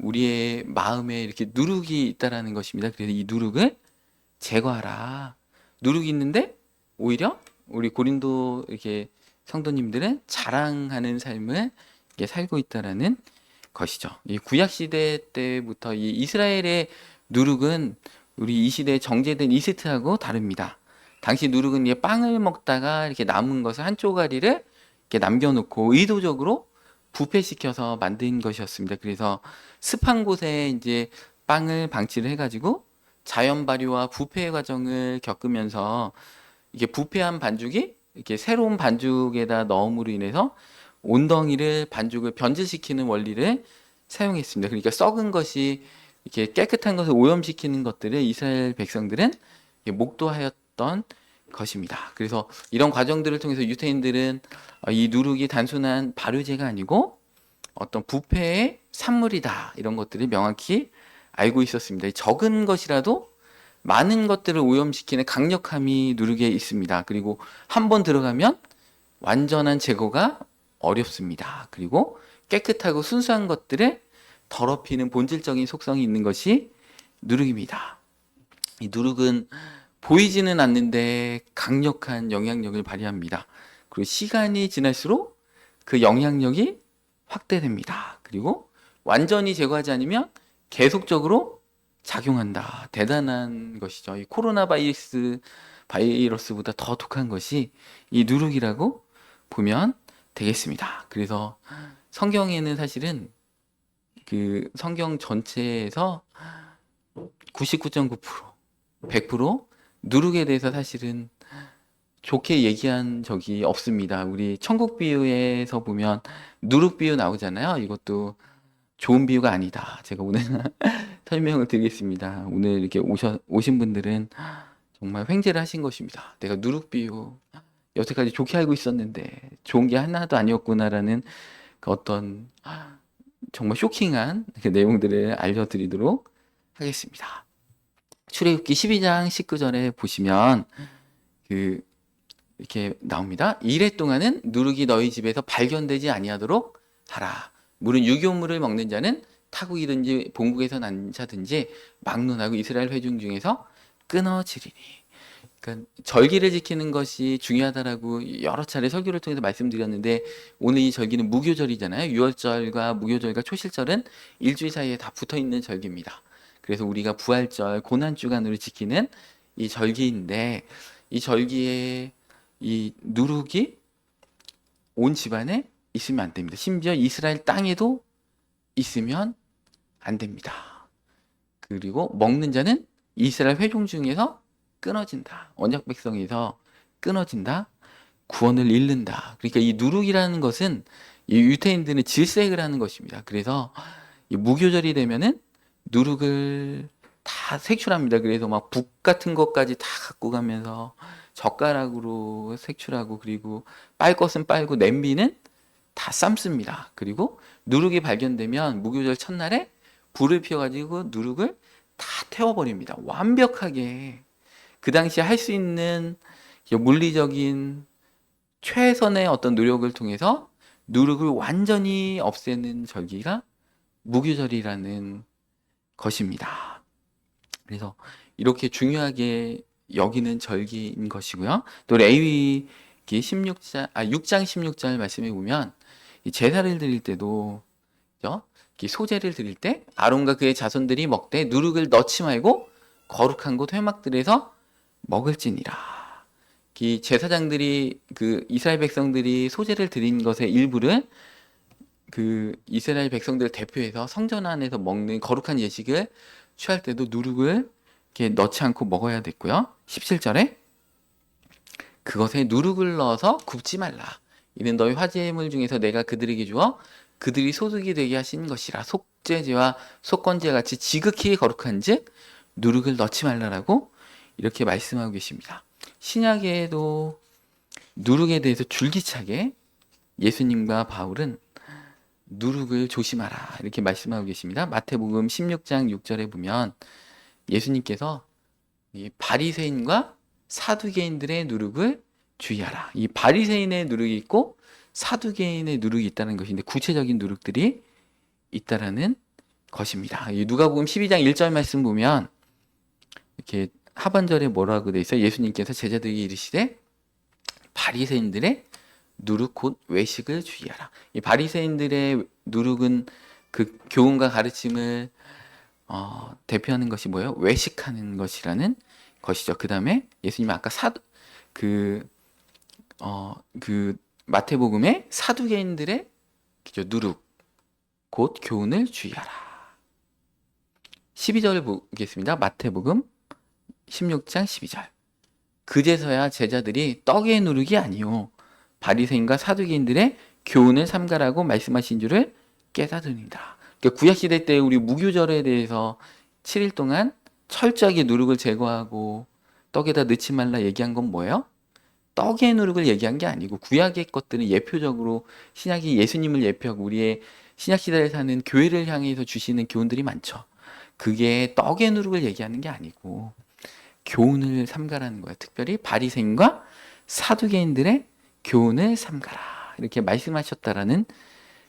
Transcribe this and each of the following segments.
우리의 마음에 이렇게 누룩이 있다라는 것입니다. 그래서 이 누룩을 제거하라. 누룩이 있는데 오히려 우리 고린도 이렇게 성도님들은 자랑하는 삶을 이렇게 살고 있다라는 것이죠. 이 구약 시대 때부터 이 이스라엘의 누룩은 우리 이 시대에 정제된 이스트하고 다릅니다. 당시 누룩은 이게 빵을 먹다가 이렇게 남은 것을 한 쪼가리를 이렇게 남겨놓고 의도적으로 부패시켜서 만든 것이었습니다. 그래서 습한 곳에 이제 빵을 방치를 해가지고 자연 발효와 부패 과정을 겪으면서 이게 부패한 반죽이 이렇게 새로운 반죽에다 넣음으로 인해서 온덩이를 반죽을 변질시키는 원리를 사용했습니다. 그러니까 썩은 것이 이렇게 깨끗한 것을 오염시키는 것들을 이스라엘 백성들은 목도하였던 것입니다. 그래서 이런 과정들을 통해서 유대인들은 이 누룩이 단순한 발효제가 아니고 어떤 부패의 산물이다, 이런 것들을 명확히 알고 있었습니다. 적은 것이라도 많은 것들을 오염시키는 강력함이 누룩에 있습니다. 그리고 한번 들어가면 완전한 제거가 어렵습니다. 그리고 깨끗하고 순수한 것들을 더럽히는 본질적인 속성이 있는 것이 누룩입니다. 이 누룩은 보이지는 않는데 강력한 영향력을 발휘합니다. 그리고 시간이 지날수록 그 영향력이 확대됩니다. 그리고 완전히 제거하지 않으면 계속적으로 작용한다. 대단한 것이죠. 이 코로나 바이러스보다 더 독한 것이 이 누룩이라고 보면 되겠습니다. 그래서 성경에는 사실은 그 성경 전체에서 99.9%, 100% 누룩에 대해서 사실은 좋게 얘기한 적이 없습니다. 우리 천국 비유에서 보면 누룩 비유 나오잖아요. 이것도 좋은 비유가 아니다. 제가 오늘 설명을 드리겠습니다. 오늘 이렇게 오신 분들은 정말 횡재를 하신 것입니다. 내가 누룩 비유 여태까지 좋게 알고 있었는데 좋은 게 하나도 아니었구나라는 그 어떤 정말 쇼킹한 그 내용들을 알려드리도록 하겠습니다. 출애굽기 12장 19절에 보시면 그 이렇게 나옵니다. 이래 동안은 누룩이 너희 집에서 발견되지 아니하도록 하라. 물은 유교물을 먹는 자는 타국이든지 본국에서 난 자든지 막론하고 이스라엘 회중 중에서 끊어지리니. 그러니까 절기를 지키는 것이 중요하다라고 여러 차례 설교를 통해서 말씀드렸는데, 오늘 이 절기는 무교절이잖아요. 유월절과 무교절과 초실절은 일주일 사이에 다 붙어 있는 절기입니다. 그래서 우리가 부활절, 고난주간으로 지키는 이 절기인데, 이 절기에 이 누룩이 온 집안에 있으면 안 됩니다. 심지어 이스라엘 땅에도 있으면 안 됩니다. 그리고 먹는 자는 이스라엘 회중 중에서 끊어진다. 언약 백성에서 끊어진다. 구원을 잃는다. 그러니까 이 누룩이라는 것은 이 유태인들은 질색을 하는 것입니다. 그래서 이 무교절이 되면은 누룩을 다 색출합니다. 그래서 막 북 같은 것까지 다 갖고 가면서 젓가락으로 색출하고, 그리고 빨 것은 빨고 냄비는 다 삶습니다. 그리고 누룩이 발견되면 무교절 첫날에 불을 피워가지고 누룩을 다 태워버립니다. 완벽하게 그 당시에 할 수 있는 물리적인 최선의 어떤 노력을 통해서 누룩을 완전히 없애는 절기가 무교절이라는 것입니다. 그래서 이렇게 중요하게 여기는 절기인 것이고요. 또 레위기 6장 16절 말씀해 보면 이 제사를 드릴 때도, 그죠? 이 소제를 드릴 때 아론과 그의 자손들이 먹되 누룩을 넣지 말고 거룩한 곳 회막들에서 먹을지니라. 이 제사장들이 그 이스라엘 백성들이 소제를 드린 것의 일부를 그 이스라엘 백성들을 대표해서 성전 안에서 먹는 거룩한 예식을 취할 때도 누룩을 이렇게 넣지 않고 먹어야 됐고요. 17절에 그것에 누룩을 넣어서 굽지 말라. 이는 너희 화제물 중에서 내가 그들에게 주어 그들이 소득이 되게 하신 것이라. 속죄제와 속건제와 같이 지극히 거룩한즉 누룩을 넣지 말라라고 이렇게 말씀하고 계십니다. 신약에도 누룩에 대해서 줄기차게 예수님과 바울은 누룩을 조심하라 이렇게 말씀하고 계십니다. 마태복음 16장 6절에 보면 예수님께서 이 바리새인과 사두개인들의 누룩을 주의하라. 이 바리새인의 누룩이 있고 사두개인의 누룩이 있다는 것인데, 구체적인 누룩들이 있다라는 것입니다. 이 누가복음 12장 1절 말씀 보면 이렇게 하반절에 뭐라고 돼 있어요? 예수님께서 제자들에게 이르시되 바리새인들의 누룩 곧 외식을 주의하라. 이 바리새인들의 누룩은 그 교훈과 가르침을 대표하는 것이 뭐예요? 외식하는 것이라는 것이죠. 그 다음에 예수님 아까 마태복음의 사두개인들의 누룩 곧 교훈을 주의하라. 12절을 보겠습니다. 마태복음 16장 12절. 그제서야 제자들이 떡의 누룩이 아니요 바리새인과 사두개인들의 교훈을 삼가라고 말씀하신 줄을 깨닫으니라. 그러니까 구약시대 때 우리 무교절에 대해서 7일 동안 철저하게 누룩을 제거하고 떡에다 넣지 말라 얘기한 건 뭐예요? 떡의 누룩을 얘기한 게 아니고 구약의 것들은 예표적으로 신약이 예수님을 예표하고 우리의 신약시대에 사는 교회를 향해서 주시는 교훈들이 많죠. 그게 떡의 누룩을 얘기하는 게 아니고 교훈을 삼가라는 거예요. 특별히 바리새인과 사두개인들의 교훈을 삼가라 이렇게 말씀하셨다라는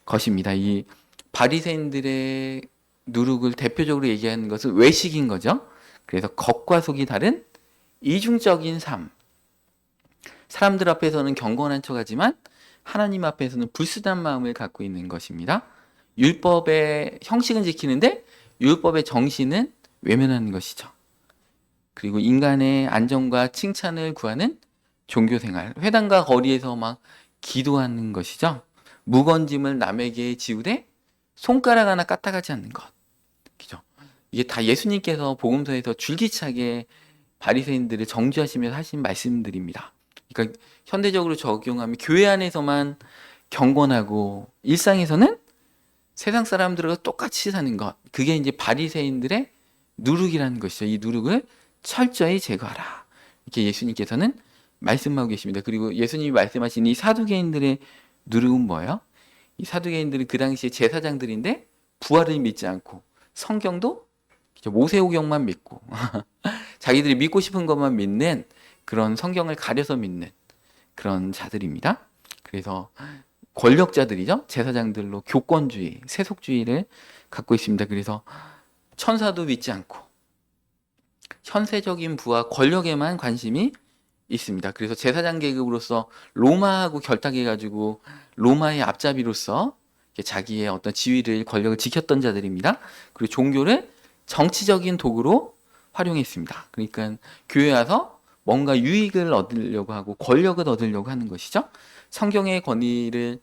것입니다. 이 바리새인들의 누룩을 대표적으로 얘기하는 것은 외식인 거죠. 그래서 겉과 속이 다른 이중적인 삶. 사람들 앞에서는 경건한 척하지만 하나님 앞에서는 불순한 마음을 갖고 있는 것입니다. 율법의 형식은 지키는데 율법의 정신은 외면하는 것이죠. 그리고 인간의 안정과 칭찬을 구하는 종교생활, 회당과 거리에서 막 기도하는 것이죠. 무거운 짐을 남에게 지우되 손가락 하나 까딱하지 않는 것. 그죠? 이게 다 예수님께서 복음서에서 줄기차게 바리새인들을 정죄하시면서 하신 말씀들입니다. 그러니까 현대적으로 적용하면 교회 안에서만 경건하고 일상에서는 세상 사람들과 똑같이 사는 것. 그게 이제 바리새인들의 누룩이라는 것이죠. 이 누룩을 철저히 제거하라. 이렇게 예수님께서는 말씀하고 계십니다. 그리고 예수님이 말씀하신 이 사두개인들의 누룩은 뭐예요? 이 사두개인들은 그 당시에 제사장들인데 부활을 믿지 않고 성경도 모세오경만 믿고 자기들이 믿고 싶은 것만 믿는 그런 성경을 가려서 믿는 그런 자들입니다. 그래서 권력자들이죠. 제사장들로 교권주의, 세속주의를 갖고 있습니다. 그래서 천사도 믿지 않고 현세적인 부와 권력에만 관심이 있습니다. 그래서 제사장 계급으로서 로마하고 결탁해가지고 로마의 앞잡이로서 자기의 어떤 지위를 권력을 지켰던 자들입니다. 그리고 종교를 정치적인 도구로 활용했습니다. 그러니까 교회 와서 뭔가 유익을 얻으려고 하고 권력을 얻으려고 하는 것이죠. 성경의 권위를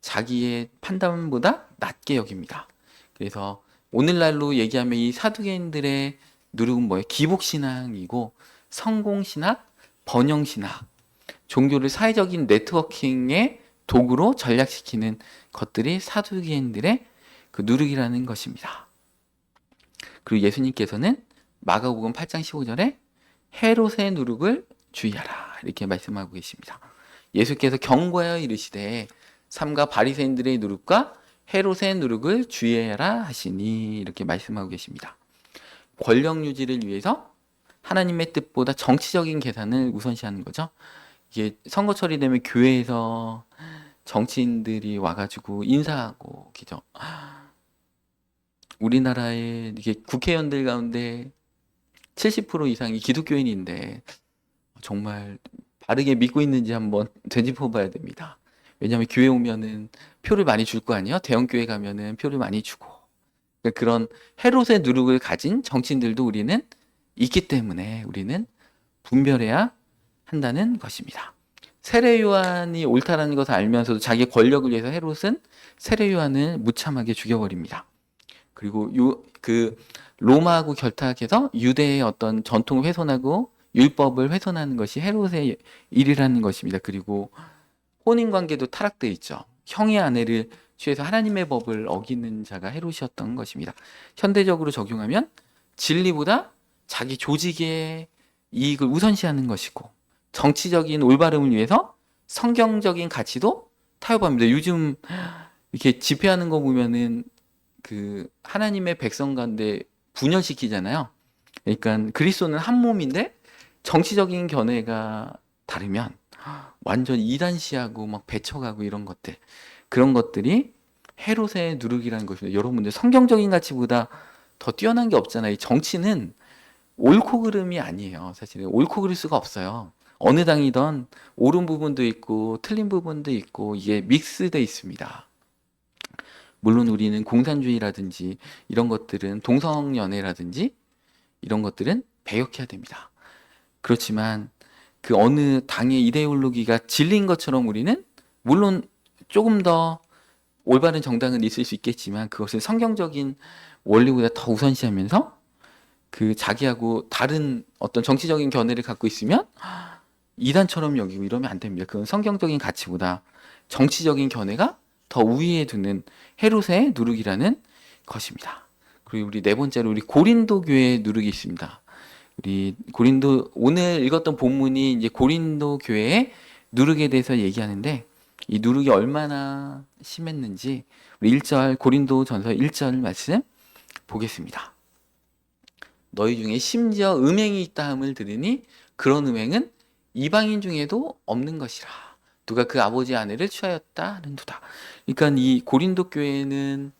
자기의 판단보다 낮게 여깁니다. 그래서 오늘날로 얘기하면 이 사두개인들의 누룩은 뭐예요? 기복신앙이고 성공신학, 번영신학, 종교를 사회적인 네트워킹의 도구로 전략시키는 것들이 사두개인들의 그 누룩이라는 것입니다. 그리고 예수님께서는 마가복음 8장 15절에 헤롯의 누룩을 주의하라 이렇게 말씀하고 계십니다. 예수께서 경고하여 이르시되 삼가 바리새인들의 누룩과 헤롯의 누룩을 주의하라 하시니 이렇게 말씀하고 계십니다. 권력 유지를 위해서 하나님의 뜻보다 정치적인 계산을 우선시하는 거죠. 이게 선거철이 되면 교회에서 정치인들이 와가지고 인사하고, 그죠? 우리나라의 이게 국회의원들 가운데 70% 이상이 기독교인인데 정말 바르게 믿고 있는지 한번 되짚어 봐야 됩니다. 왜냐하면 교회 오면은 표를 많이 줄 거 아니에요? 대형 교회 가면은 표를 많이 주고. 그러니까 그런 헤롯의 누룩을 가진 정치인들도 우리는 있기 때문에 우리는 분별해야 한다는 것입니다. 세례 요한이 옳다라는 것을 알면서도 자기의 권력을 위해서 헤롯은 세례 요한을 무참하게 죽여버립니다. 그리고 로마하고 결탁해서 유대의 어떤 전통을 훼손하고 율법을 훼손하는 것이 헤롯의 일이라는 것입니다. 그리고 혼인관계도 타락되어 있죠. 형의 아내를 취해서 하나님의 법을 어기는 자가 헤롯이었던 것입니다. 현대적으로 적용하면 진리보다 자기 조직의 이익을 우선시하는 것이고 정치적인 올바름을 위해서 성경적인 가치도 타협합니다. 요즘 이렇게 집회하는 거 보면은 그 하나님의 백성 가운데 분열시키잖아요. 그러니까 그리스도는 한 몸인데 정치적인 견해가 다르면 완전 이단시하고 막 배척하고 이런 것들, 그런 것들이 헤롯의 누룩이라는 것입니다. 여러분들 성경적인 가치보다 더 뛰어난 게 없잖아요. 이 정치는 옳고 그름이 아니에요. 사실은 옳고 그를 수가 없어요. 어느 당이든 옳은 부분도 있고 틀린 부분도 있고 이게 믹스돼 있습니다. 물론 우리는 공산주의라든지 이런 것들은 동성연애라든지 이런 것들은 배역해야 됩니다. 그렇지만 그 어느 당의 이데올로기가 진리인 것처럼 우리는 물론 조금 더 올바른 정당은 있을 수 있겠지만 그것을 성경적인 원리보다 더 우선시하면서 그 자기하고 다른 어떤 정치적인 견해를 갖고 있으면 이단처럼 여기고 이러면 안 됩니다. 그건 성경적인 가치보다 정치적인 견해가 더 우위에 두는 헤롯의 누룩이라는 것입니다. 그리고 우리 네 번째로 우리 고린도 교회의 누룩이 있습니다. 우리 고린도 오늘 읽었던 본문이 이제 고린도 교회의 누룩에 대해서 얘기하는데 이 누룩이 얼마나 심했는지 우리 1절 고린도전서 1절 말씀 보겠습니다. 너희 중에 심지어 음행이 있다 함을 들으니 그런 음행은 이방인 중에도 없는 것이라. 누가 그 아버지 아내를 취하였다 하는도다. 그러니까 이 고린도 교회는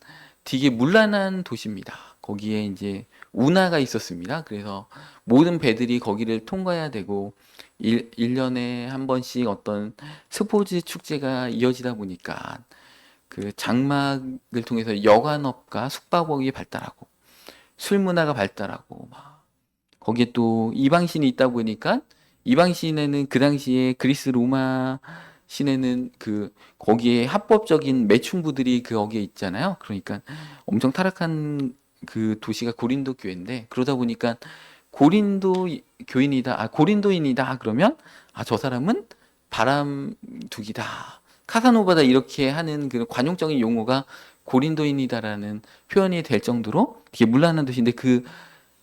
되게 문란한 도시입니다. 거기에 이제 운하가 있었습니다. 그래서 모든 배들이 거기를 통과해야 되고 1년에 한 번씩 어떤 스포츠 축제가 이어지다 보니까 그 장막을 통해서 여관업과 숙박업이 발달하고 술 문화가 발달하고 막 거기에 또 이방 신이 있다 보니까 이방 신에는 그 당시에 그리스 로마 신에는 그 거기에 합법적인 매춘부들이 그 거기에 있잖아요. 그러니까 엄청 타락한 그 도시가 고린도 교회인데 그러다 보니까 고린도 교인이다, 고린도인이다 그러면 저 사람은 바람둥이다, 카사노바다 이렇게 하는 그 관용적인 용어가 고린도인이다라는 표현이 될 정도로 되게 문란한 도시인데 그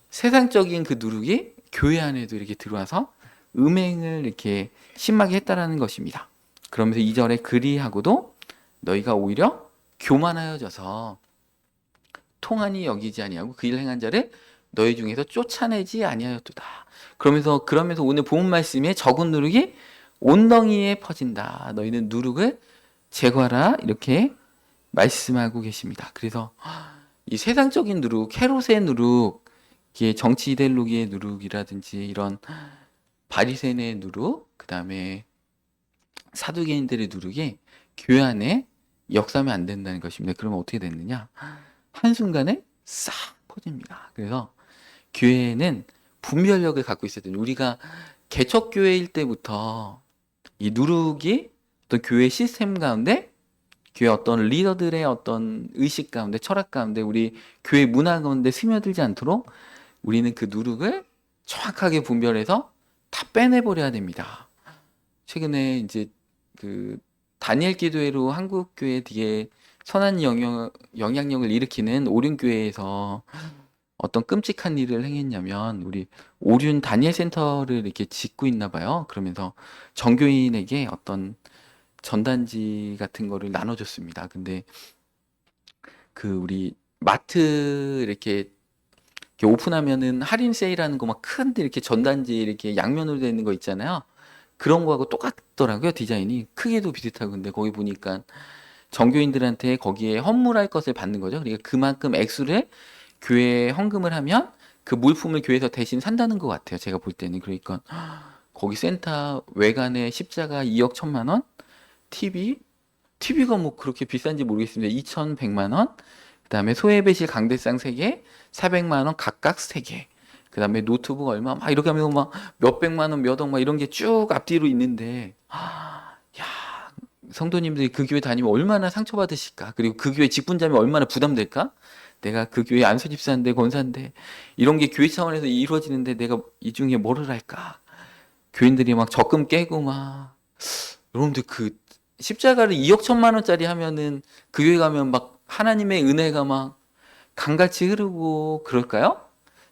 세상적인 그 누룩이 교회 안에도 이렇게 들어와서 음행을 이렇게 심하게 했다라는 것입니다. 그러면서 2절에 그리하고도 너희가 오히려 교만하여져서 통한이 여기지 아니하고 그 일 행한 자를 너희 중에서 쫓아내지 아니하였도다. 그러면서 오늘 본 말씀에 적은 누룩이 온덩이에 퍼진다. 너희는 누룩을 제거하라 이렇게 말씀하고 계십니다. 그래서 이 세상적인 누룩, 헤롯의 누룩, 이게 정치 이데올로기의 누룩이라든지 이런 바리새인의 누룩, 그 다음에 사두개인들의 누룩이 교회 안에 역사하면 안 된다는 것입니다. 그러면 어떻게 됐느냐? 한순간에 싹 퍼집니다. 그래서 교회는 분별력을 갖고 있어야 됩니다. 우리가 개척교회일 때부터 이 누룩이 어떤 교회 시스템 가운데 교회 어떤 리더들의 어떤 의식 가운데 철학 가운데 우리 교회 문화 가운데 스며들지 않도록 우리는 그 누룩을 정확하게 분별해서 다 빼내버려야 됩니다. 최근에 이제 그 다니엘 기도회로 한국 교회에 되게 선한 영향력을 일으키는 오륜교회에서 어떤 끔찍한 일을 행했냐면 우리 오륜 다니엘 센터를 이렇게 짓고 있나 봐요. 그러면서 정교인에게 어떤 전단지 같은 거를 나눠줬습니다. 근데 그 우리 마트 이렇게 오픈하면은 할인 세일하는 거 막 큰데 이렇게 전단지 이렇게 양면으로 되어 있는 거 있잖아요. 그런 거하고 똑같더라고요. 디자인이 크기도 비슷하고. 근데 거기 보니까 정교인들한테 거기에 헌물할 것을 받는 거죠. 그러니까 그만큼 액수를 교회에 헌금을 하면 그 물품을 교회에서 대신 산다는 것 같아요. 제가 볼 때는. 그러니까 거기 센터 외관에 십자가 2억 1천만 원, TV가 뭐 그렇게 비싼지 모르겠습니다. 2,100만 원. 그다음에 소외배실 강대상 3개, 400만 원 각각 3개. 그다음에 노트북 얼마 막 이렇게 하면 막 몇백만 원, 몇억 막 이런 게 쭉 앞뒤로 있는데 야, 성도님들이 그 교회 다니면 얼마나 상처받으실까? 그리고 그 교회 직분자면 얼마나 부담될까? 내가 그 교회 안수집사인데 권사인데 이런 게 교회 차원에서 이루어지는데 내가 이 중에 뭐를 할까? 교인들이 막 적금 깨고 막 여러분들 그 십자가를 2억 1천만 원짜리 하면은 그 교회 가면 막 하나님의 은혜가 막 강같이 흐르고 그럴까요?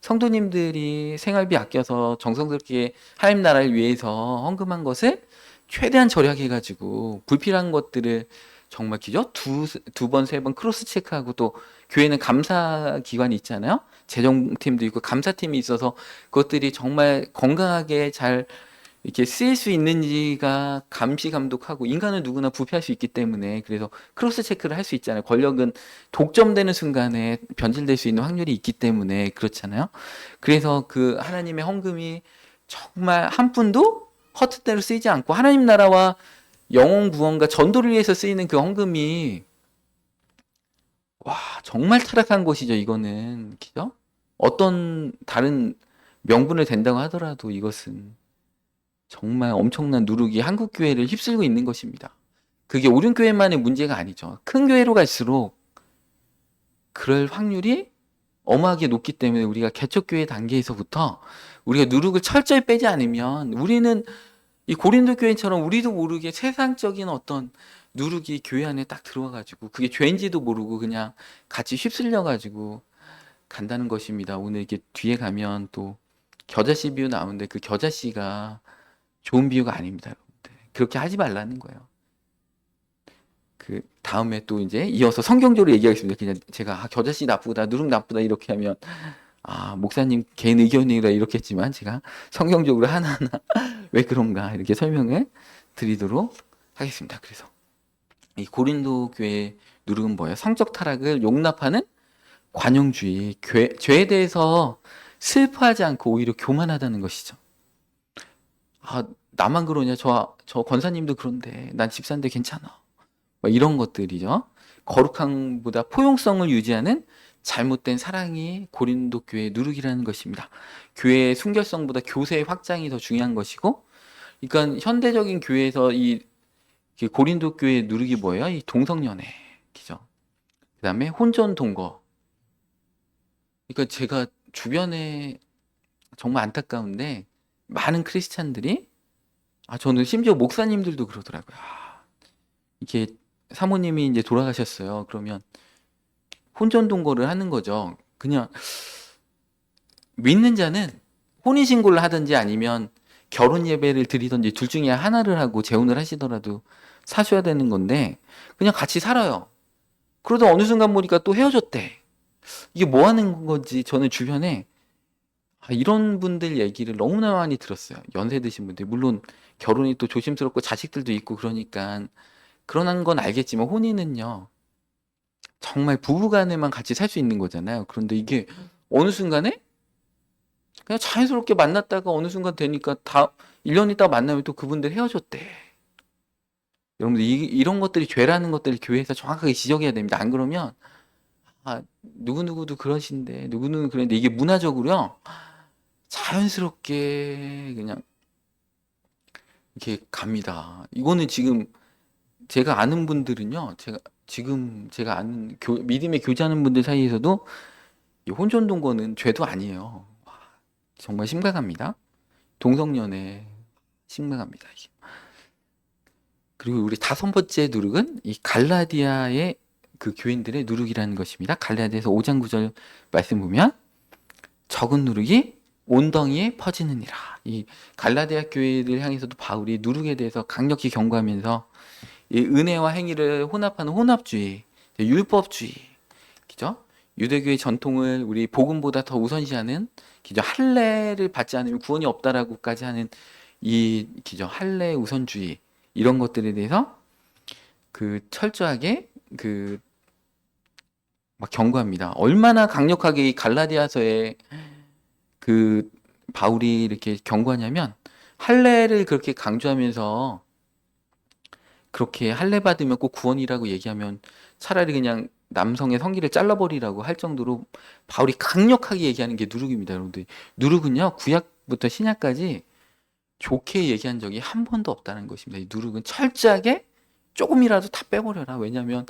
성도님들이 생활비 아껴서 정성스럽게 하나님 나라를 위해서 헌금한 것을 최대한 절약해가지고 불필요한 것들을 정말 기죠? 두 번, 세 번 크로스 체크하고 또 교회는 감사 기관이 있잖아요. 재정팀도 있고 감사팀이 있어서 그것들이 정말 건강하게 잘 이렇게 쓰일 수 있는지가 감시 감독하고, 인간은 누구나 부패할 수 있기 때문에, 그래서 크로스 체크를 할 수 있잖아요. 권력은 독점되는 순간에 변질될 수 있는 확률이 있기 때문에 그렇잖아요. 그래서 그 하나님의 헌금이 정말 한 푼도 헛되로 쓰이지 않고, 하나님 나라와 영혼 구원과 전도를 위해서 쓰이는 그 헌금이, 와, 정말 타락한 것이죠, 이거는. 그죠? 어떤 다른 명분을 댄다고 하더라도 이것은 정말 엄청난 누룩이 한국 교회를 휩쓸고 있는 것입니다. 그게 오륜교회만의 문제가 아니죠. 큰 교회로 갈수록 그럴 확률이 어마하게 높기 때문에, 우리가 개척교회 단계에서부터 우리가 누룩을 철저히 빼지 않으면, 우리는 이 고린도 교회처럼 우리도 모르게 세상적인 어떤 누룩이 교회 안에 딱 들어와가지고, 그게 죄인지도 모르고 그냥 같이 휩쓸려가지고 간다는 것입니다. 오늘 이렇게 뒤에 가면 또 겨자씨 비유 나오는데, 그 겨자씨가 좋은 비유가 아닙니다, 여러분들. 그렇게 하지 말라는 거예요. 그 다음에 또 이제 이어서 성경적으로 얘기하겠습니다. 그냥 제가 겨자씨 나쁘다, 누룩 나쁘다 이렇게 하면, 목사님 개인 의견이라 이렇게 했지만, 제가 성경적으로 하나하나 왜 그런가 이렇게 설명을 드리도록 하겠습니다. 그래서 이 고린도 교회 누룩은 뭐예요? 성적 타락을 용납하는 관용주의, 죄에 대해서 슬퍼하지 않고 오히려 교만하다는 것이죠. 나만 그러냐? 저 권사님도 그런데, 난 집사인데 괜찮아. 이런 것들이죠. 거룩함보다 포용성을 유지하는 잘못된 사랑이 고린도 교회의 누룩이라는 것입니다. 교회의 순결성보다 교세의 확장이 더 중요한 것이고, 그러니까 현대적인 교회에서 이 고린도 교회의 누룩이 뭐예요? 이 동성연애, 그죠? 그다음에 혼전 동거. 그러니까 제가 주변에 정말 안타까운데, 많은 크리스찬들이, 저는 심지어 목사님들도 그러더라고요. 이게 사모님이 이제 돌아가셨어요. 그러면 혼전 동거를 하는 거죠. 그냥 믿는 자는 혼인신고를 하든지 아니면 결혼 예배를 드리든지 둘 중에 하나를 하고 재혼을 하시더라도 사셔야 되는 건데, 그냥 같이 살아요. 그러다 어느 순간 보니까 또 헤어졌대. 이게 뭐 하는 건지, 저는 주변에 이런 분들 얘기를 너무나 많이 들었어요. 연세 드신 분들. 물론 결혼이 또 조심스럽고 자식들도 있고 그러니까 그런 건 알겠지만, 혼인은요, 정말 부부간에만 같이 살 수 있는 거잖아요. 그런데 이게 어느 순간에 그냥 자연스럽게 만났다가 어느 순간 되니까 다 1년 있다가 만나면 또 그분들 헤어졌대. 여러분들, 이런 것들이 죄라는 것들을 교회에서 정확하게 지적해야 됩니다. 안 그러면 누구누구도 그러신데, 누구누구 그랬는데, 이게 문화적으로요, 자연스럽게 그냥 이렇게 갑니다. 이거는 지금 제가 아는 분들은요, 제가 아는 믿음의 교제하는 분들 사이에서도 이 혼전 동거는 죄도 아니에요. 정말 심각합니다. 동성연애 심각합니다. 이게. 그리고 우리 5번째 누룩은 이 갈라디아의 그 교인들의 누룩이라는 것입니다. 갈라디아에서 5장 9절 말씀 보면, 적은 누룩이 온덩이에 퍼지느니라. 이 갈라디아 교회를 향해서도 바울이 누룩에 대해서 강력히 경고하면서, 이 은혜와 행위를 혼합하는 혼합주의, 율법주의, 그죠? 유대교의 전통을 우리 복음보다 더 우선시하는, 그죠? 할례를 받지 않으면 구원이 없다라고까지 하는 이, 그죠? 할례 우선주의, 이런 것들에 대해서 그 철저하게 막 경고합니다. 얼마나 강력하게 이 갈라디아서에 그 바울이 이렇게 경고하냐면, 할례를 그렇게 강조하면서, 그렇게 할례 받으면 꼭 구원이라고 얘기하면 차라리 그냥 남성의 성기를 잘라버리라고 할 정도로 바울이 강력하게 얘기하는 게 누룩입니다, 여러분들. 누룩은요, 구약부터 신약까지 좋게 얘기한 적이 한 번도 없다는 것입니다. 이 누룩은 철저하게 조금이라도 다 빼버려라. 왜냐하면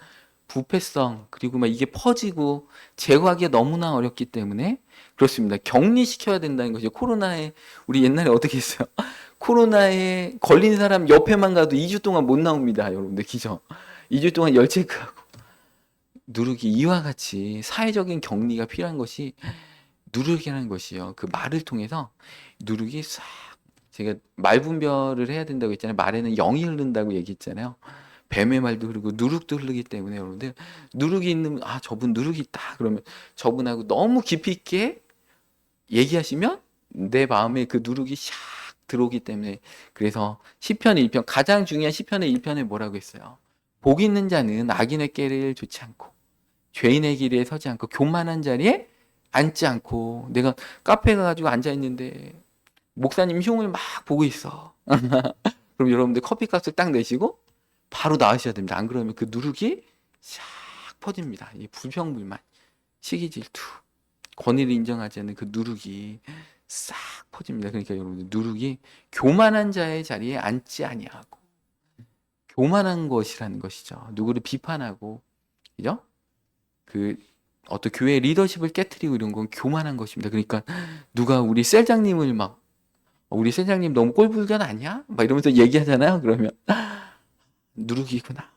부패성, 그리고 막 이게 퍼지고 제거하기가 너무나 어렵기 때문에 그렇습니다. 격리시켜야 된다는 것이죠. 코로나에, 우리 옛날에 어떻게 했어요? 코로나에 걸린 사람 옆에만 가도 2주 동안 못 나옵니다, 여러분들. 기죠? 2주 동안 열 체크하고. 누룩이 이와 같이 사회적인 격리가 필요한 것이 누룩이라는 것이요. 그 말을 통해서 누룩이 싹, 제가 말 분별을 해야 된다고 했잖아요. 말에는 영이 흐른다고 얘기했잖아요. 뱀의 말도 흐르고 누룩도 흐르기 때문에, 여러분들, 누룩이 있는, 저분 누룩이 있다 그러면 저분하고 너무 깊이 있게 얘기하시면 내 마음에 그 누룩이 샥 들어오기 때문에 그래서 시편 1편 가장 중요한 시편의 1편에 뭐라고 했어요? 복 있는 자는 악인의 꾀를 좋지 않고 죄인의 길에 서지 않고 교만한 자리에 앉지 않고 내가 카페 가가지고 앉아 있는데 목사님 흉을 막 보고 있어. 그럼 여러분들 커피값을 딱 내시고 바로 나으셔야 됩니다. 안 그러면 그 누룩이 싹 퍼집니다. 이 불평불만, 시기 질투, 권위를 인정하지 않는 그 누룩이 싹 퍼집니다. 그러니까 여러분들 누룩이 교만한 자의 자리에 앉지 아니하고 교만한 것이라는 것이죠. 누구를 비판하고 그죠? 그 어떤 교회 리더십을 깨트리고 이런 건 교만한 것입니다. 그러니까 누가 우리 셀장님을 막 우리 셀장님 너무 꼴불견 아니야? 막 이러면서 얘기하잖아요. 그러면 누룩이구나.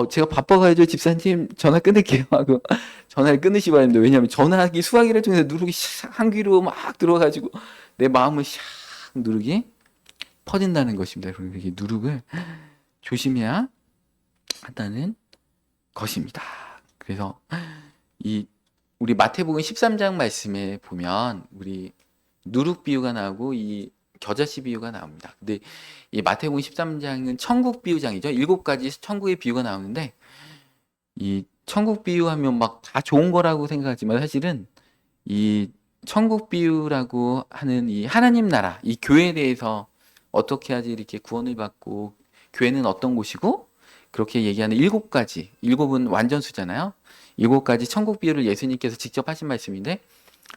제가 바빠가지고 집사님 전화 끊을게요 하고 전화를 끊으시고 했는데 왜냐면 전화기 수화기를 통해서 누룩이 한 귀로 막 들어가지고 내 마음을 샥 누룩이 퍼진다는 것입니다. 그러니까 이 누룩을 조심해야 한다는 것입니다. 그래서 이 우리 마태복음 13장 말씀에 보면 우리 누룩 비유가 나오고 이 겨자씨 비유가 나옵니다. 근데 이 마태복음 13장은 천국 비유장이죠. 7가지 천국의 비유가 나오는데 이 천국 비유하면 막 다 좋은 거라고 생각하지만 사실은 이 천국 비유라고 하는 이 하나님 나라, 이 교회에 대해서 어떻게 하지 이렇게 구원을 받고 교회는 어떤 곳이고 그렇게 얘기하는 7가지, 7은 완전수잖아요. 7가지 천국 비유를 예수님께서 직접 하신 말씀인데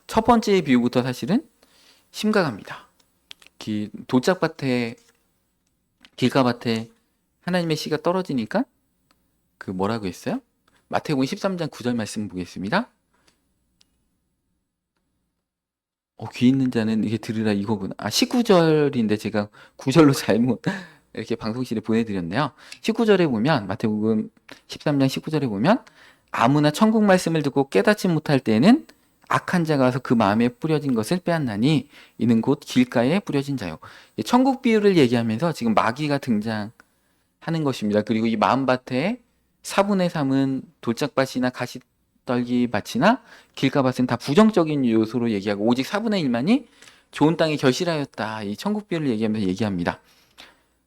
첫 번째 비유부터 사실은 심각합니다. 돌짝밭에 길가밭에 하나님의 씨가 떨어지니까 그 뭐라고 했어요? 마태복음 13장 9절 말씀 보겠습니다. 귀 있는 자는 이게 들으라 이거구나. 19절인데 제가 9절로 잘못 이렇게 방송실에 보내드렸네요. 19절에 보면 마태복음 13장 19절에 보면 아무나 천국 말씀을 듣고 깨닫지 못할 때에는 악한 자가 와서 그 마음에 뿌려진 것을 빼앗나니 이는 곧 길가에 뿌려진 자요. 천국 비유를 얘기하면서 지금 마귀가 등장하는 것입니다. 그리고 이 마음밭에 4분의 3은 돌짝밭이나 가시떨기밭이나 길가밭은 다 부정적인 요소로 얘기하고 오직 4분의 1만이 좋은 땅에 결실하였다. 이 천국 비유를 얘기하면서 얘기합니다.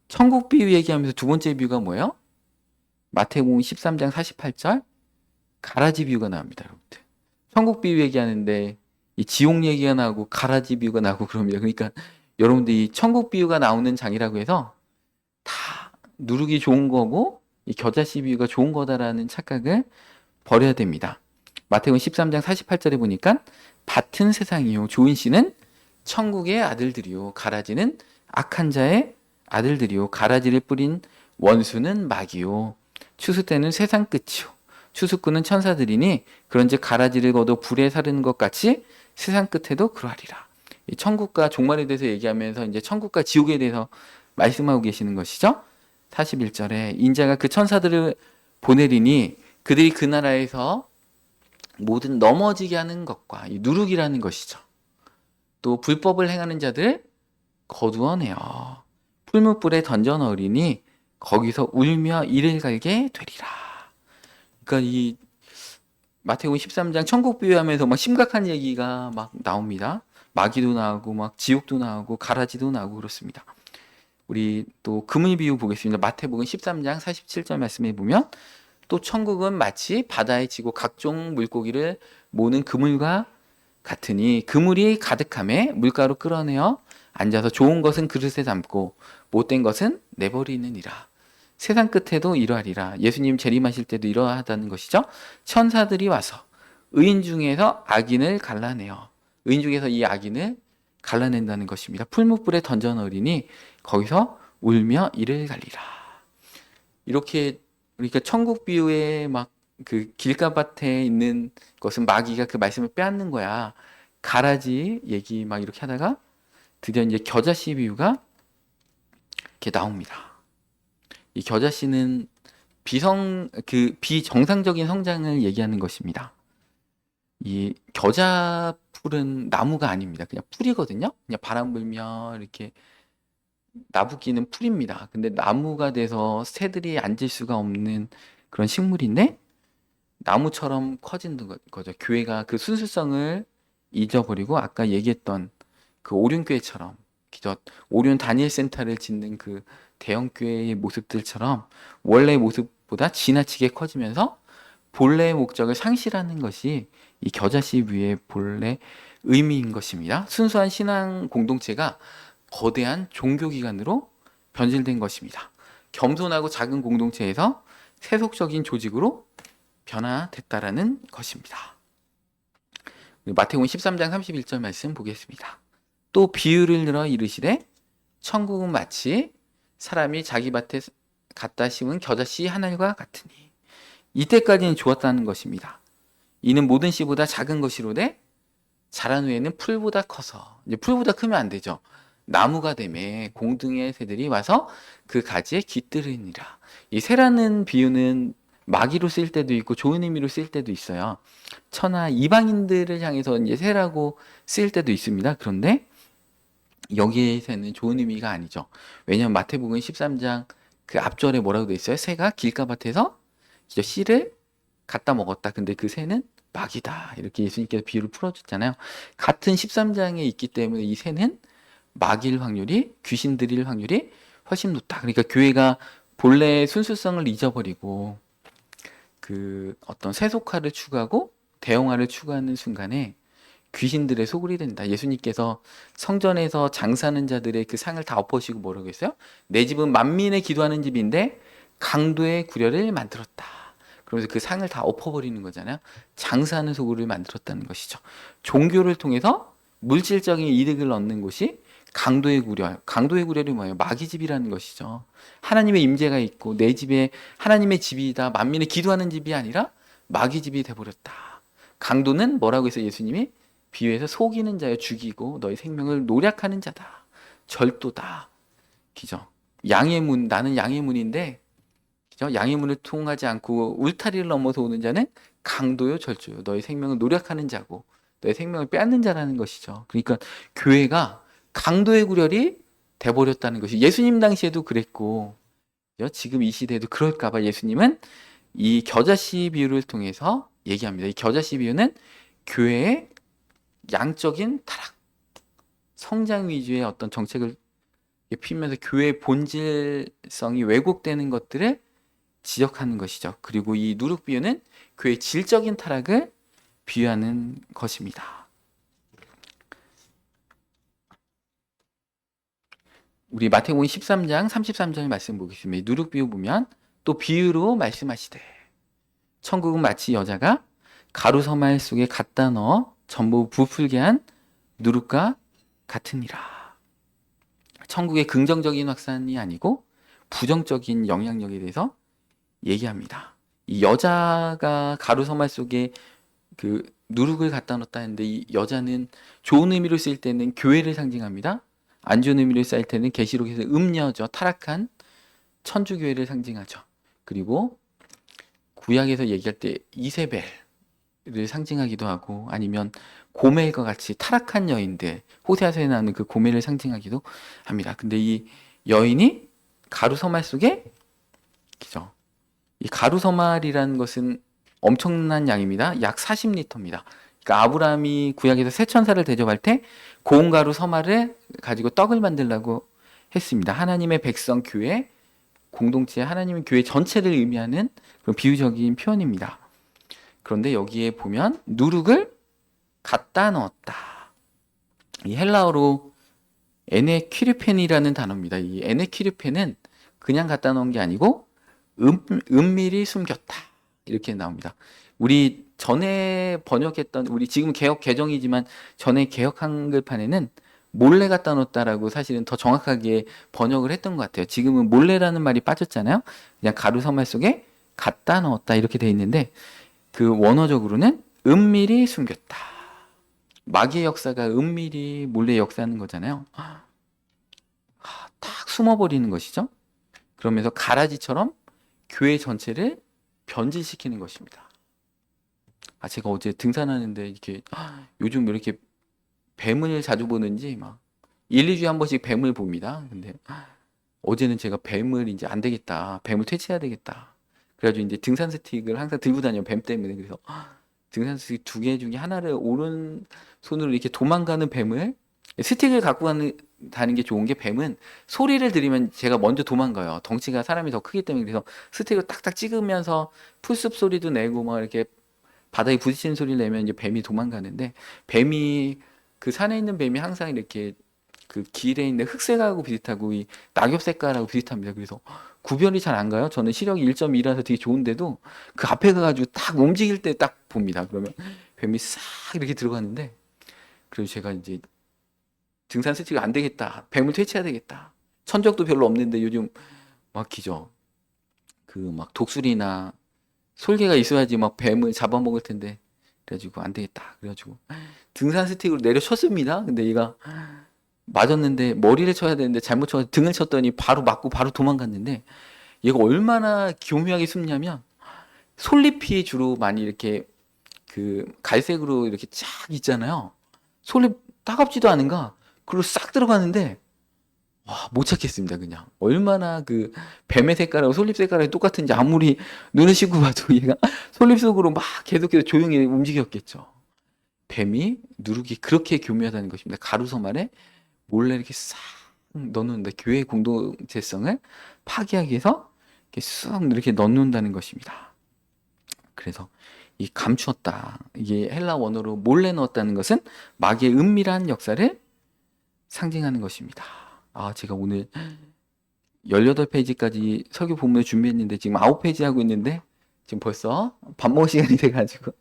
천국 비유 얘기하면서 두 번째 비유가 뭐예요? 마태복음 13장 48절 가라지 비유가 나옵니다. 여러분들. 천국 비유 얘기하는데 이 지옥 얘기가 나오고 가라지 비유가 나오고 그럽니다. 그러니까 여러분들 이 천국 비유가 나오는 장이라고 해서 다 누룩이 좋은 거고 이 겨자씨 비유가 좋은 거다라는 착각을 버려야 됩니다. 마태복음 13장 48절에 보니까 밭은 세상이요 좋은 씨는 천국의 아들들이요 가라지는 악한 자의 아들들이요 가라지를 뿌린 원수는 마귀요 추수 때는 세상 끝이요 추수꾼은 천사들이니 그런즉 가라지를 거둬 불에 사르는 것 같이 세상 끝에도 그러하리라. 이 천국과 종말에 대해서 얘기하면서 이제 천국과 지옥에 대해서 말씀하고 계시는 것이죠. 41절에 인자가 그 천사들을 보내리니 그들이 그 나라에서 모든 넘어지게 하는 것과 이 누룩이라는 것이죠. 또 불법을 행하는 자들 거두어내어 풀무불에 던져 넣으리니 거기서 울며 이를 갈게 되리라. 그러니까 이 마태복음 13장 천국 비유하면서 막 심각한 얘기가 막 나옵니다. 마귀도 나오고 막 지옥도 나오고 가라지도 나오고 그렇습니다. 우리 또 그물 비유 보겠습니다. 마태복음 13장 47절 말씀에 보면 또 천국은 마치 바다에 지고 각종 물고기를 모는 그물과 같으니 그물이 가득함에 물가로 끌어내어 앉아서 좋은 것은 그릇에 담고 못된 것은 내버리느니라. 세상 끝에도 이러하리라. 예수님 재림하실 때도 이러하다는 것이죠. 천사들이 와서 의인 중에서 악인을 갈라내어 의인 중에서 이 악인을 갈라낸다는 것입니다. 풀무불에 던져 넣으리니 거기서 울며 이를 갈리라. 이렇게 그러니까 천국 비유에 막 그 길가밭에 있는 것은 마귀가 그 말씀을 빼앗는 거야. 가라지 얘기 막 이렇게 하다가 드디어 이제 겨자씨 비유가 이렇게 나옵니다. 이 겨자씨는 비정상적인 성장을 얘기하는 것입니다. 이 겨자 풀은 나무가 아닙니다. 그냥 풀이거든요. 그냥 바람 불면 이렇게 나부끼는 풀입니다. 근데 나무가 돼서 새들이 앉을 수가 없는 그런 식물인데 나무처럼 커지는 거죠. 교회가 그 순수성을 잊어버리고 아까 얘기했던 그 오륜교회처럼, 그저 오륜 다니엘 센터를 짓는 그 대형 교회의 모습들처럼 원래의 모습보다 지나치게 커지면서 본래의 목적을 상실하는 것이 이 겨자씨 위의 본래 의미인 것입니다. 순수한 신앙 공동체가 거대한 종교기관으로 변질된 것입니다. 겸손하고 작은 공동체에서 세속적인 조직으로 변화됐다라는 것입니다. 마태복음 13장 31절 말씀 보겠습니다. 또 비유를 들어 이르시되 천국은 마치 사람이 자기 밭에 갖다 심은 겨자씨 한 알과 같으니. 이때까지는 좋았다는 것입니다. 이는 모든 씨보다 작은 것이로되 자란 후에는 풀보다 커서, 이제 풀보다 크면 안 되죠. 나무가 되매 공중의 새들이 와서 그 가지에 깃들으니라. 이 새라는 비유는 마귀로 쓰일 때도 있고 좋은 의미로 쓰일 때도 있어요. 천하 이방인들을 향해서 이제 새라고 쓰일 때도 있습니다. 그런데 여기에서는 좋은 의미가 아니죠. 왜냐하면 마태복음 13장 그 앞절에 뭐라고 돼 있어요? 새가 길가밭에서 씨를 갖다 먹었다. 근데 그 새는 마귀다. 이렇게 예수님께서 비유를 풀어줬잖아요. 같은 13장에 있기 때문에 이 새는 마귀일 확률이, 귀신 들일 확률이 훨씬 높다. 그러니까 교회가 본래의 순수성을 잊어버리고 그 어떤 세속화를 추구하고 대형화를 추구하는 순간에 귀신들의 소굴이 된다. 예수님께서 성전에서 장사하는 자들의 그 상을 다 엎으시고 뭐라고 했어요? 내 집은 만민의 기도하는 집인데 강도의 구려를 만들었다. 그러면서 그 상을 다 엎어버리는 거잖아요. 장사하는 소굴을 만들었다는 것이죠. 종교를 통해서 물질적인 이득을 얻는 곳이 강도의 구려. 강도의 구려는 뭐예요? 마귀집이라는 것이죠. 하나님의 임재가 있고 내 집에 하나님의 집이다. 만민의 기도하는 집이 아니라 마귀집이 돼버렸다. 강도는 뭐라고 해서 예수님이 비유해서 속이는 자여 죽이고 너희 생명을 노략하는 자다. 절도다. 기죠. 양의 문, 나는 양의 문인데 그죠? 양의 문을 통하지 않고 울타리를 넘어서 오는 자는 강도요 절조요. 너희 생명을 노략하는 자고 너희 생명을 빼앗는 자라는 것이죠. 그러니까 교회가 강도의 구렬이 돼버렸다는 것이 예수님 당시에도 그랬고 그죠? 지금 이 시대에도 그럴까봐 예수님은 이 겨자씨 비유를 통해서 얘기합니다. 이 겨자씨 비유는 교회의 양적인 타락, 성장 위주의 어떤 정책을 피우면서 교회의 본질성이 왜곡되는 것들을 지적하는 것이죠. 그리고 이 누룩 비유는 교회의 질적인 타락을 비유하는 것입니다. 우리 마태복음 13장 33절 말씀 보겠습니다. 누룩 비유 보면 또 비유로 말씀하시되 천국은 마치 여자가 가루 서말 속에 갖다 넣어 전부 부풀게 한 누룩과 같으니라. 천국의 긍정적인 확산이 아니고 부정적인 영향력에 대해서 얘기합니다. 이 여자가 가루 서말 속에 그 누룩을 갖다 넣었다 했는데 이 여자는 좋은 의미로 쓰일 때는 교회를 상징합니다. 안 좋은 의미로 쓰일 때는 계시록에서 음녀죠. 타락한 천주교회를 상징하죠. 그리고 구약에서 얘기할 때 이세벨을 상징하기도 하고 아니면 고멜과 같이 타락한 여인들, 호세아서에 나오는 그 고멜을 상징하기도 합니다. 근데 이 여인이 가루 서말 속에 그죠? 이 가루 서말이라는 것은 엄청난 양입니다. 약 40리터입니다. 그러니까 아브라함이 구약에서 새 천사를 대접할 때 고운 가루 서말을 가지고 떡을 만들라고 했습니다. 하나님의 백성 교회 공동체, 하나님의 교회 전체를 의미하는 그런 비유적인 표현입니다. 그런데 여기에 보면 누룩을 갖다 넣었다. 이 헬라어로 에네퀴르펜이라는 단어입니다. 이 에네퀴르펜은 그냥 갖다 넣은 게 아니고 은밀히 숨겼다. 이렇게 나옵니다. 우리 전에 번역했던 우리 지금 개역 개정이지만 전에 개역 한글판에는 몰래 갖다 놓았다라고 사실은 더 정확하게 번역을 했던 것 같아요. 지금은 몰래라는 말이 빠졌잖아요. 그냥 가루 서말 속에 갖다 넣었다 이렇게 돼 있는데 그 원어적으로는 은밀히 숨겼다. 마귀의 역사가 은밀히 몰래 역사하는 거잖아요. 딱 숨어버리는 것이죠. 그러면서 가라지처럼 교회 전체를 변질시키는 것입니다. 제가 어제 등산하는데 이렇게 요즘 왜 이렇게 뱀을 자주 보는지 막 1, 2주에 한 번씩 뱀을 봅니다. 근데 어제는 제가 뱀을 이제 안 되겠다. 뱀을 퇴치해야 되겠다. 그래가지고 이제 등산 스틱을 항상 들고 다녀요. 뱀 때문에. 그래서 등산 스틱 2개 중에 하나를 오른손으로 이렇게 도망가는 뱀을 스틱을 갖고 다는 게 좋은 게, 뱀은 소리를 들으면 제가 먼저 도망가요. 덩치가 사람이 더 크기 때문에. 그래서 스틱을 딱딱 찍으면서 풀숲 소리도 내고 막 이렇게 바닥에 부딪히는 소리를 내면 이제 뱀이 도망가는데, 뱀이 그 산에 있는 뱀이 항상 이렇게 그 길에 있는 흑색하고 비슷하고 이 낙엽 색깔하고 비슷합니다. 그래서 구별이 잘 안 가요. 저는 시력이 1.2라서 되게 좋은데도 그 앞에 가가지고 딱 움직일 때 딱 봅니다. 그러면 뱀이 싹 이렇게 들어가는데, 그래서 제가 이제 등산 스틱이 안 되겠다, 뱀을 퇴치해야 되겠다. 천적도 별로 없는데 요즘 막히죠. 그 막 독수리나 솔개가 있어야지 막 뱀을 잡아먹을 텐데, 그래가지고 안 되겠다. 그래가지고 등산 스틱으로 내려쳤습니다. 근데 얘가 맞았는데, 머리를 쳐야 되는데 잘못 쳐서 등을 쳤더니 바로 맞고 바로 도망갔는데, 얘가 얼마나 교묘하게 숨냐면, 솔잎이 주로 많이 이렇게 그 갈색으로 이렇게 쫙 있잖아요. 솔잎 따갑지도 않은가? 그리고 싹 들어가는데, 와, 못 찾겠습니다. 그냥 얼마나 그 뱀의 색깔하고 솔잎 색깔이 똑같은지 아무리 눈을 씻고 봐도 얘가 솔잎 속으로 막 계속해서 조용히 움직였겠죠. 뱀이 누룩이 그렇게 교묘하다는 것입니다. 가루섬 안에 몰래 이렇게 싹 넣는다. 교회 공동체성을 파괴하기 위해서 이렇게 쑥 이렇게 넣는다는 것입니다. 그래서 이 감추었다, 이게 헬라 원어로 몰래 넣었다는 것은 마귀의 은밀한 역사를 상징하는 것입니다. 아, 제가 오늘 18페이지까지 설교 본문을 준비했는데 지금 9페이지 하고 있는데, 지금 벌써 밥 먹을 시간이 돼가지고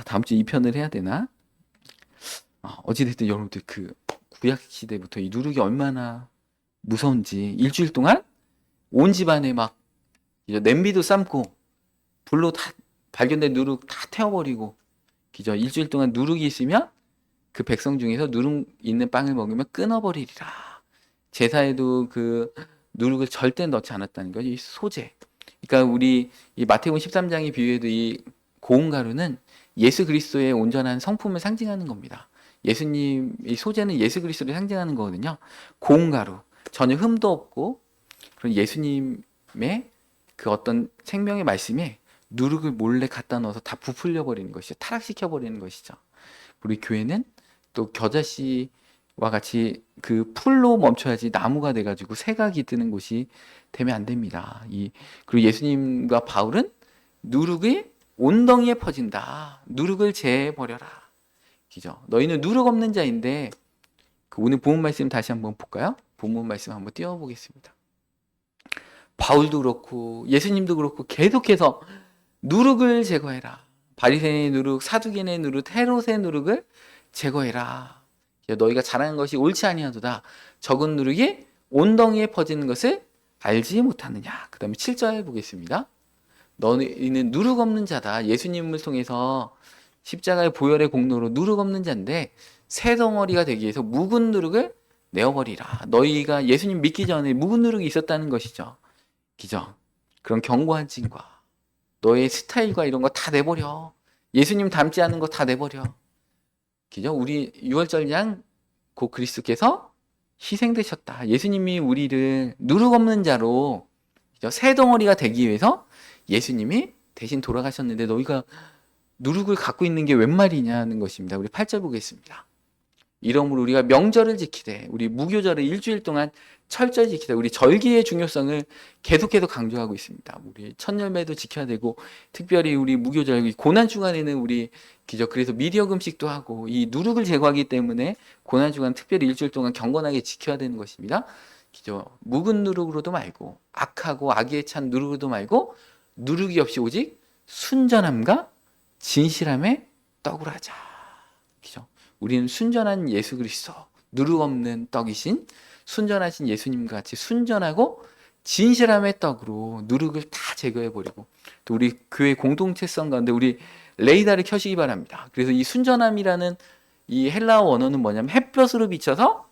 다음 주 2편을 해야 되나? 어찌됐든 여러분들 그 구약 시대부터 이 누룩이 얼마나 무서운지, 일주일 동안 온 집안에 막 냄비도 삶고 불로 다 발견된 누룩 다 태워버리고, 그죠? 일주일 동안 누룩이 있으면 그 백성 중에서 누룩 있는 빵을 먹으면 끊어버리리라. 제사에도 그 누룩을 절대 넣지 않았다는 거죠. 이 소재. 그러니까 우리 이 마태복음 13장의 비유에도 이 고운 가루는 예수 그리스도의 온전한 성품을 상징하는 겁니다. 예수님, 이 소재는 예수 그리스도를 상징하는 거거든요. 고운 가루, 전혀 흠도 없고 그런 예수님의 그 어떤 생명의 말씀에 누룩을 몰래 갖다 넣어서 다 부풀려 버리는 것이죠. 타락시켜 버리는 것이죠. 우리 교회는 또 겨자씨와 같이 그 풀로 멈춰야지 나무가 돼가지고 새가 깃드는 곳이 되면 안 됩니다. 그리고 예수님과 바울은 누룩이 온덩이에 퍼진다. 누룩을 제버려라. 그죠? 너희는 누룩 없는 자인데, 그 오늘 본문 말씀 다시 한번 볼까요? 본문 말씀 한번 띄워보겠습니다. 바울도 그렇고 예수님도 그렇고 계속해서 누룩을 제거해라. 바리새인의 누룩, 사두개인의 누룩, 헤롯의 누룩을 제거해라. 너희가 잘하는 것이 옳지 아니하도다. 적은 누룩이 온덩이에 퍼지는 것을 알지 못하느냐. 그 다음에 7절 보겠습니다. 너희는 누룩 없는 자다. 예수님을 통해서 십자가의 보혈의 공로로 누룩 없는 자인데, 새 덩어리가 되기 위해서 묵은 누룩을 내어버리라. 너희가 예수님 믿기 전에 묵은 누룩이 있었다는 것이죠. 그죠? 그런 견고한 찐과 너의 스타일과 이런 거 다 내버려. 예수님 닮지 않은 거 다 내버려. 그죠? 우리 6월절 양 곧 그리스도께서 희생되셨다. 예수님이 우리를 누룩 없는 자로, 그죠? 새 덩어리가 되기 위해서 예수님이 대신 돌아가셨는데, 너희가 누룩을 갖고 있는 게 웬 말이냐는 것입니다. 우리 8절 보겠습니다. 이러므로 우리가 명절을 지키되, 우리 무교절을 일주일 동안 철저히 지키되, 우리 절기의 중요성을 계속해서 강조하고 있습니다. 우리 첫 열매도 지켜야 되고, 특별히 우리 무교절 고난 주간에는 우리 기적 그래서 미디어 금식도 하고, 이 누룩을 제거하기 때문에 고난 주간 특별히 일주일 동안 경건하게 지켜야 되는 것입니다. 기적 묵은 누룩으로도 말고, 악하고 악의에 찬 누룩으로도 말고, 누룩이 없이 오직 순전함과 진실함의 떡으로 하자. 그죠? 우리는 순전한 예수 그리스도, 누룩 없는 떡이신 순전하신 예수님과 같이 순전하고 진실함의 떡으로 누룩을 다 제거해버리고, 또 우리 교회 공동체성 가운데 우리 레이더를 켜시기 바랍니다. 그래서 이 순전함이라는 이 헬라어 원어는 뭐냐면, 햇볕으로 비춰서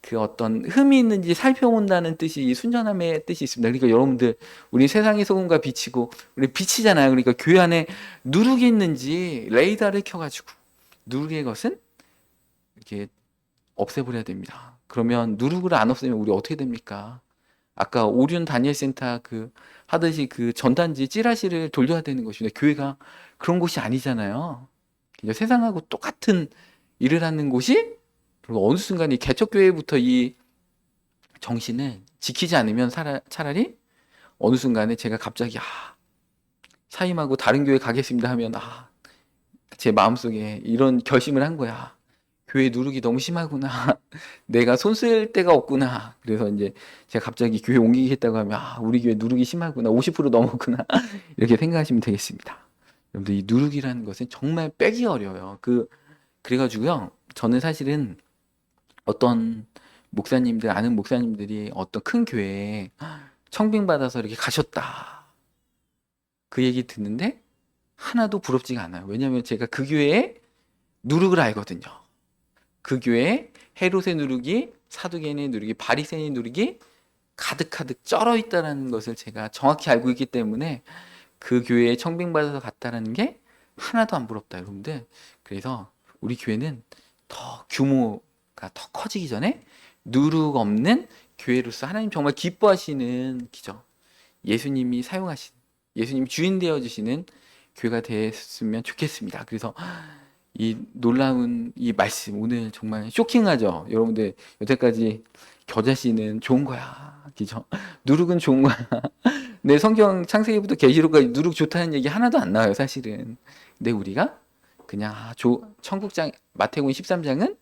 그 어떤 흠이 있는지 살펴본다는 뜻이, 이 순전함의 뜻이 있습니다. 그러니까 여러분들, 우리 세상의 소금과 빛이고 우리 빛이잖아요. 그러니까 교회 안에 누룩이 있는지 레이더를 켜가지고 누룩의 것은 이렇게 없애버려야 됩니다. 그러면 누룩을 안 없애면 우리 어떻게 됩니까? 아까 오륜 다니엘 센터 그 하듯이 그 전단지 찌라시를 돌려야 되는 것입니다. 교회가 그런 곳이 아니잖아요. 세상하고 똑같은 일을 하는 곳이 그리고 어느 순간 이 개척교회부터 이 정신을 지키지 않으면 차라리 어느 순간에 제가 갑자기 사임하고 다른 교회 가겠습니다 하면 제 마음속에 이런 결심을 한 거야. 교회 누르기 너무 심하구나. 내가 손 쓸 데가 없구나. 그래서 이제 제가 갑자기 교회 옮기겠다고 하면 우리 교회 누르기 심하구나. 50% 넘었구나. 이렇게 생각하시면 되겠습니다. 여러분들 이 누르기라는 것은 정말 빼기 어려워요. 그래가지고요. 저는 사실은 어떤 목사님들, 아는 목사님들이 어떤 큰 교회에 청빙받아서 이렇게 가셨다. 그 얘기 듣는데 하나도 부럽지가 않아요. 왜냐하면 제가 그 교회에 누룩을 알거든요. 그 교회에 헤롯의 누룩이, 사두개인의 누룩이, 바리새인의 누룩이 가득가득 쩔어 있다는 것을 제가 정확히 알고 있기 때문에 그 교회에 청빙받아서 갔다는 게 하나도 안 부럽다, 여러분들. 그래서 우리 교회는 더 규모가 더 커지기 전에 누룩 없는 교회로서 하나님 정말 기뻐하시는 기죠. 예수님이 사용하신, 예수님이 주인 되어 주시는 교회가 됐으면 좋겠습니다. 그래서 이 놀라운 이 말씀 오늘 정말 쇼킹하죠. 여러분들 여태까지 겨자씨는 좋은 거야, 그죠? 누룩은 좋은 거야. 내 성경 창세기부터 계시록까지 누룩 좋다는 얘기 하나도 안 나와요, 사실은. 근데 우리가 그냥 천국장 마태복음 13장은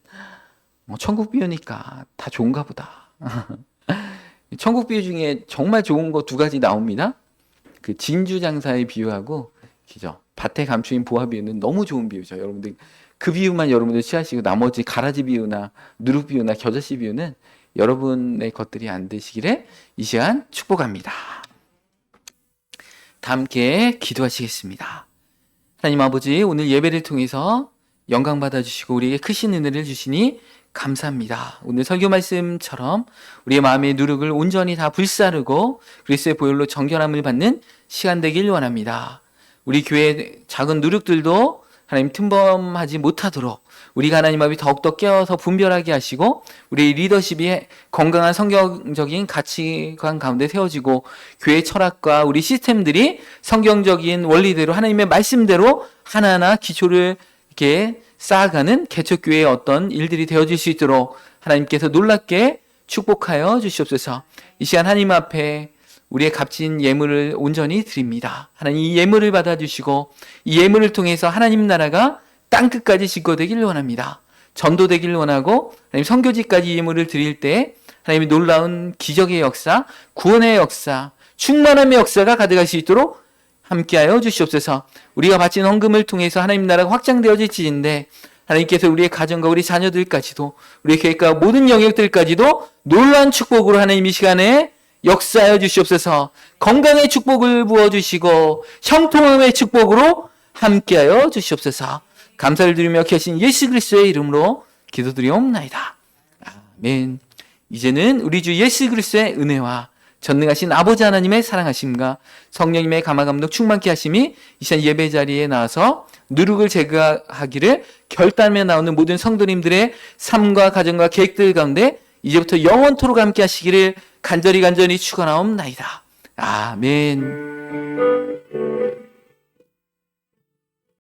천국 비유니까 다 좋은가 보다. 천국 비유 중에 정말 좋은 거 두 가지 나옵니다. 그 진주 장사의 비유하고, 그죠? 밭에 감추인 보화 비유는 너무 좋은 비유죠. 여러분들 그 비유만 여러분들 취하시고 나머지 가라지 비유나 누룩 비유나 겨자씨 비유는 여러분의 것들이 안 되시기를 이 시간 축복합니다. 다 함께 기도하시겠습니다. 하나님 아버지, 오늘 예배를 통해서 영광 받아주시고 우리에게 크신 은혜를 주시니 감사합니다. 오늘 설교 말씀처럼 우리의 마음의 누룩을 온전히 다 불사르고 그리스도의 보혈로 정결함을 받는 시간 되길 원합니다. 우리 교회의 작은 누룩들도 하나님 틈범하지 못하도록 우리가 하나님 앞에 더욱더 깨어서 분별하게 하시고 우리 리더십이 건강한 성경적인 가치관 가운데 세워지고 교회 철학과 우리 시스템들이 성경적인 원리대로 하나님의 말씀대로 하나하나 기초를 이렇게 쌓아가는 개척교회의 어떤 일들이 되어질 수 있도록 하나님께서 놀랍게 축복하여 주시옵소서. 이 시간 하나님 앞에 우리의 값진 예물을 온전히 드립니다. 하나님 이 예물을 받아주시고 이 예물을 통해서 하나님 나라가 땅끝까지 증거되기를 원합니다. 전도되기를 원하고 하나님 선교지까지 이 예물을 드릴 때 하나님의 놀라운 기적의 역사, 구원의 역사, 충만함의 역사가 가득할 수 있도록 함께하여 주시옵소서. 우리가 바친 헌금을 통해서 하나님 나라가 확장되어질지인데 하나님께서 우리의 가정과 우리 자녀들까지도 우리의 계획과 모든 영역들까지도 놀라운 축복으로 하나님 이 시간에 역사하여 주시옵소서. 건강의 축복을 부어주시고 형통함의 축복으로 함께하여 주시옵소서. 감사를 드리며 계신 예수 그리스도의 이름으로 기도드리옵나이다. 아멘. 이제는 우리 주 예수 그리스도의 은혜와 전능하신 아버지 하나님의 사랑하심과 성령님의 감화감동 충만케 하심이 이 시간 예배 자리에 나와서 누룩을 제거하기를 결단하며 나오는 모든 성도님들의 삶과 가정과 계획들 가운데 이제부터 영원토록 함께 하시기를 간절히 축원하옵나이다. 아멘.